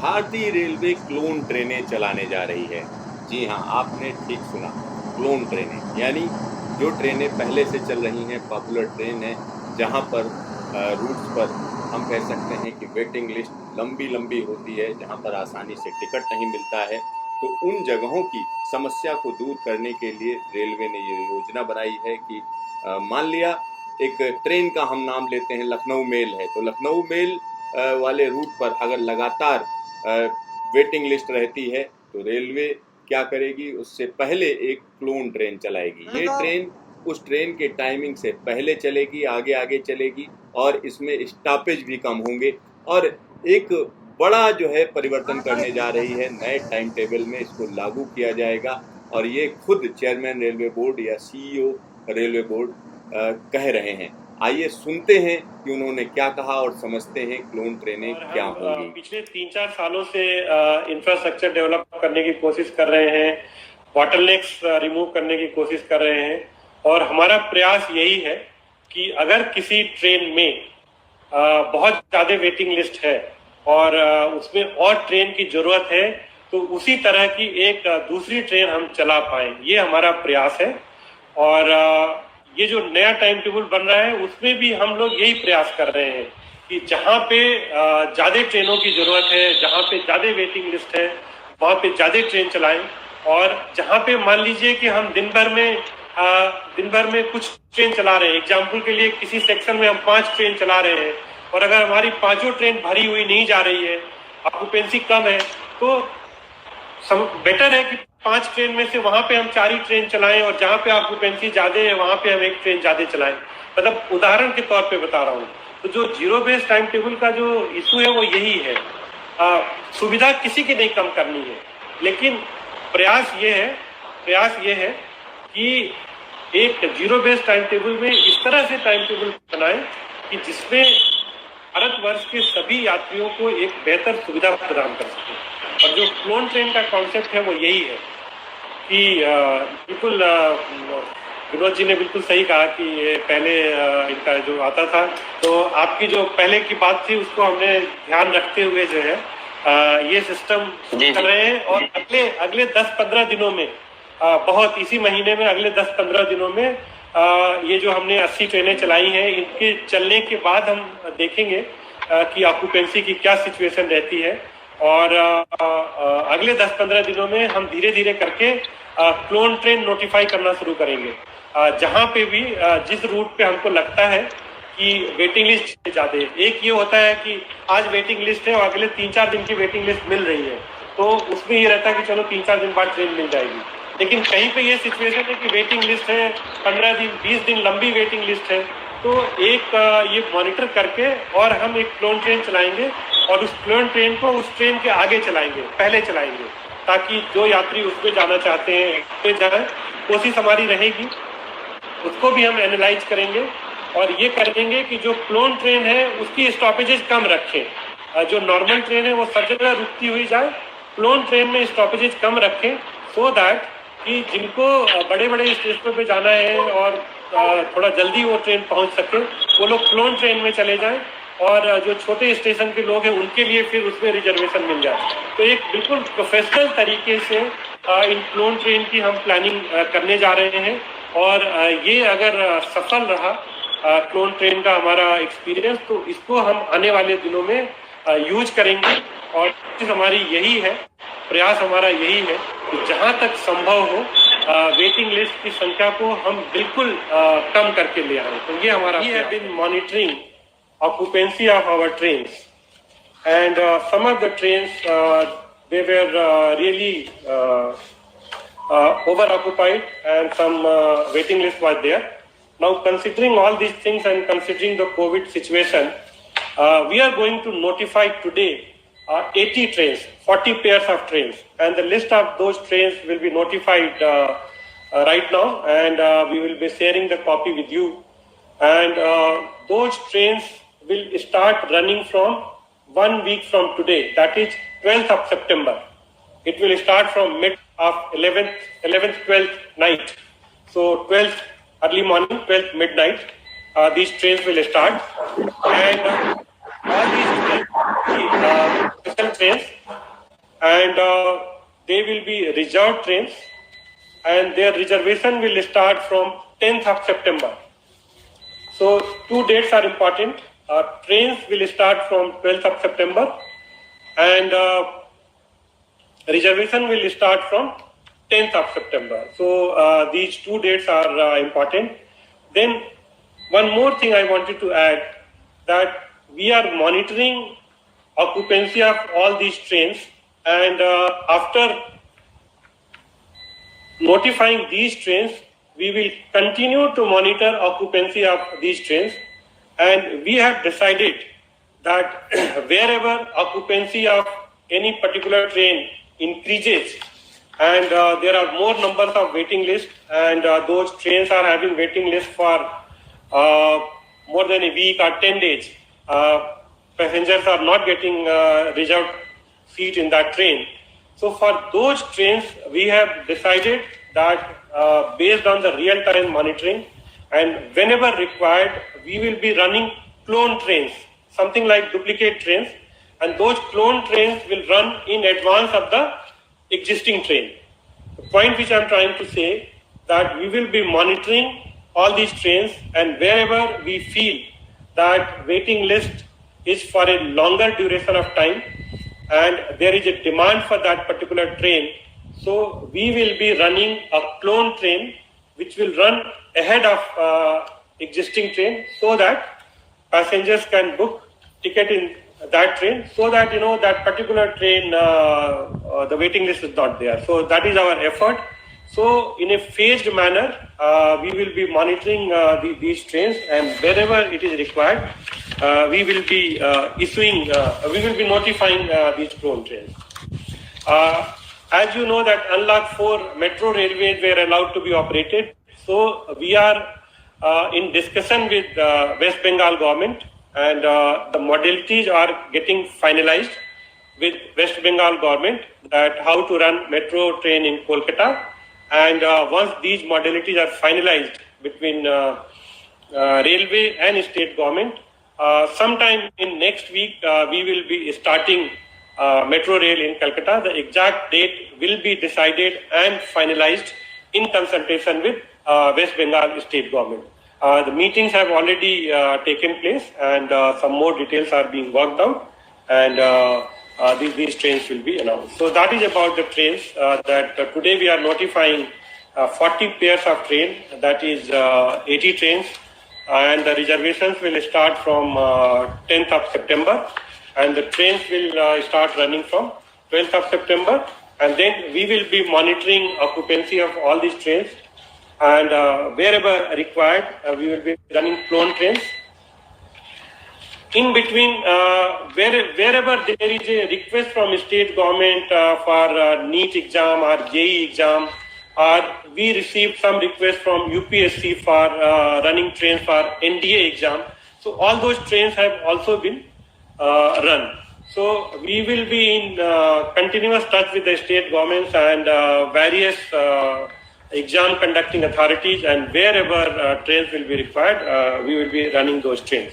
भारतीय railway clone ट्रेनें चलाने जा रही है। जी हाँ, आपने ठीक सुना, क्लोन ट्रेनें यानी जो ट्रेनें पहले से चल रही हैं, पॉपुलर ट्रेन है, जहाँ पर रूट्स पर हम कह सकते हैं कि वेटिंग लिस्ट लंबी-लंबी होती है, जहाँ पर आसानी से टिकट नहीं मिलता है। तो उन जगहों की समस्या को दूर करने के लिए रेलवे ने ये योजना बनाई है कि मान लिया एक ट्रेन का हम नाम लेते हैं, लखनऊ मेल है, तो लखनऊ मेल वाले रूट पर अगर लगातार वेटिंग लिस्ट रहती है तो रेलवे क्या करेगी, उससे पहले एक क्लोन ट्रेन चलाएगी। ये ट्रेन उस ट्रेन के टाइमिंग से पहले चलेगी, आगे आगे चलेगी और इसमें स्टॉपेज भी कम होंगे और एक बड़ा जो है परिवर्तन करने जा रही है। नए टाइम टेबल में इसको लागू किया जाएगा और ये खुद चेयरमैन रेलवे बोर्ड या सीईओ रेलवे बोर्ड कह रहे हैं। आइए सुनते हैं कि उन्होंने क्या कहा और समझते हैं क्लोन ट्रेनें क्या होंगी। पिछले 3-4 सालों से इंफ्रास्ट्रक्चर डेवलप करने की कोशिश कर रहे हैं, बॉटलनेक्स रिमूव करने की कोशिश कर रहे हैं और हमारा प्रयास यही है कि अगर किसी ट्रेन में बहुत ज़्यादा वेटिंग लिस्ट है और उसमें और ट्रेन की ज़रूरत है तो उसी तरह की एक दूसरी ट्रेन हम चला पाएं, ये हमारा प्रयास है। और ये जो नया टाइम टेबल बन रहा है उसमें भी हम लोग यही प्रयास कर रहे हैं कि जहाँ पे ज़्यादा ट्रेनों की ज़रूरत है, जहाँ पे ज़्यादा वेटिंग लिस्ट है, वहाँ पे ज़्यादा ट्रेन चलाएं। और जहाँ पे मान लीजिए कि हम दिन भर में कुछ ट्रेन चला रहे हैं, एग्जाम्पल के लिए किसी सेक्शन में हम 5 ट्रेन चला रहे हैं और अगर हमारी 5 ट्रेन भरी हुई नहीं जा रही है, ऑक्यूपेंसी कम है, तो बेटर है कि 5 ट्रेन में से वहां पे हम 4 ही ट्रेन चलाएं और जहां पे ऑक्यूपेंसी ज्यादा है वहां पे हम एक ट्रेन ज्यादा चलाएं। मतलब उदाहरण के तौर पे बता रहा हूँ। तो जो जीरो बेस्ड टाइम टेबल का जो इशू है वो यही है। सुविधा किसी की नहीं कम करनी है, लेकिन प्रयास ये है कि एक जीरो बेस्ड टाइम टेबल में इस तरह से टाइम टेबल बनाएं कि जिसमें भारतवर्ष के सभी यात्रियों को एक बेहतर सुविधा प्रदान कर सके। और जो क्लोन ट्रेन का कॉन्सेप्ट है वो यही है कि बिल्कुल विनोद जी ने बिल्कुल सही कहा कि ये पहले इनका जो आता था, तो आपकी जो पहले की बात थी उसको हमने ध्यान रखते हुए जो है ये सिस्टम कर रहे हैं। और अगले 10-15 दिनों में बहुत इसी महीने में अगले 10-15 दिनों में ये जो हमने 80 ट्रेनें चलाई हैं, इनके चलने के बाद हम देखेंगे कि ऑक्यूपेंसी की क्या सिचुएशन रहती है। और अगले 10-15 दिनों में हम धीरे धीरे करके क्लोन ट्रेन नोटिफाई करना शुरू करेंगे। जहां पे भी जिस रूट पे हमको लगता है कि वेटिंग लिस्ट ज्यादा है, एक ये होता है कि आज वेटिंग लिस्ट है और अगले 3-4 दिन की वेटिंग लिस्ट मिल रही है, तो उसमें ये रहता है कि चलो 3-4 दिन बाद ट्रेन मिल जाएगी। लेकिन कहीं पे ये सिचुएशन है कि वेटिंग लिस्ट है 15 दिन 20 दिन लंबी वेटिंग लिस्ट है, तो एक ये मॉनिटर करके और हम एक क्लोन ट्रेन चलाएंगे और उस क्लोन ट्रेन को उस ट्रेन के आगे चलाएंगे, पहले चलाएंगे, ताकि जो यात्री उस पर जाना चाहते हैं उस पर जाए। कोशिश हमारी रहेगी, उसको भी हम एनालाइज करेंगे और ये करेंगे कि जो क्लोन ट्रेन है उसकी स्टॉपेजेस कम रखें। जो नॉर्मल ट्रेन है वो सब जगह रुकती हुई जाए, क्लोन ट्रेन में स्टॉपेजेस कम रखें, सो दैट कि जिनको बड़े बड़े स्टेशन पे जाना है और थोड़ा जल्दी वो ट्रेन पहुंच सके, वो लोग क्लोन ट्रेन में चले जाएं और जो छोटे स्टेशन के लोग हैं उनके लिए फिर उसमें रिजर्वेशन मिल जाए। तो एक बिल्कुल प्रोफेशनल तरीके से इन क्लोन ट्रेन की हम प्लानिंग करने जा रहे हैं। और ये अगर सफल रहा क्लोन ट्रेन का हमारा एक्सपीरियंस, तो इसको हम आने वाले दिनों में यूज करेंगे। और हमारी यही है, प्रयास हमारा यही है कि जहाँ तक संभव हो वेटिंग लिस्ट की संख्या को हम बिल्कुल कम करके ले आए। तो ये हमारा we have been monitoring occupancy of our trains, and some of the trains they were really over occupied and some waiting list was there. Now considering all these things and considering the COVID situation, we are going to notify today 80 trains, 40 pairs of trains, and the list of those trains will be notified right now, and we will be sharing the copy with you. And those trains will start running from 1 week from today, that is 12th of September. It will start from mid of 11th 12th night. So 12th early morning, 12th midnight, these trains will start. And all these special trains and they will be reserved trains, and their reservation will start from 10th of September. So two dates are important. Trains will start from 12th of September, and reservation will start from 10th of September. So these two dates are important. Then one more thing I wanted to add, that we are monitoring occupancy of all these trains, and after notifying these trains, we will continue to monitor occupancy of these trains, and we have decided that wherever occupancy of any particular train increases and there are more numbers of waiting lists, and those trains are having waiting lists for more than a week or 10 days, passengers are not getting reserved seat in that train. So for those trains, we have decided that based on the real-time monitoring, and whenever required, we will be running clone trains, something like duplicate trains, and those clone trains will run in advance of the existing train. The point which I am trying to say, that we will be monitoring all these trains, and wherever we feel that waiting list is for a longer duration of time and there is a demand for that particular train, so we will be running a clone train which will run ahead of existing train, so that passengers can book ticket in that train, so that that particular train the waiting list is not there. So that is our effort. So in a phased manner, we will be monitoring these trains, and wherever it is required, we will be we will be notifying these clone trains. As you know that unlock 4 metro railways were allowed to be operated. So we are in discussion with West Bengal government, and the modalities are getting finalized with West Bengal government, that how to run metro train in Kolkata. And once these modalities are finalized between railway and state government, sometime in next week we will be starting metro rail in Calcutta. The exact date will be decided and finalized in consultation with West Bengal state government. The meetings have already taken place, and some more details are being worked out, and these trains will be announced. So that is about the trains, that today we are notifying 40 pairs of train, that is 80 trains, and the reservations will start from 10th of September, and the trains will start running from 12th of September, and then we will be monitoring occupancy of all these trains, and wherever required, we will be running clone trains. In between, wherever there is a request from state government for NEET exam or JEE exam, or we received some request from UPSC for running trains for NDA exam, so all those trains have also been run. So we will be in continuous touch with the state governments and various exam conducting authorities, and wherever trains will be required, we will be running those trains.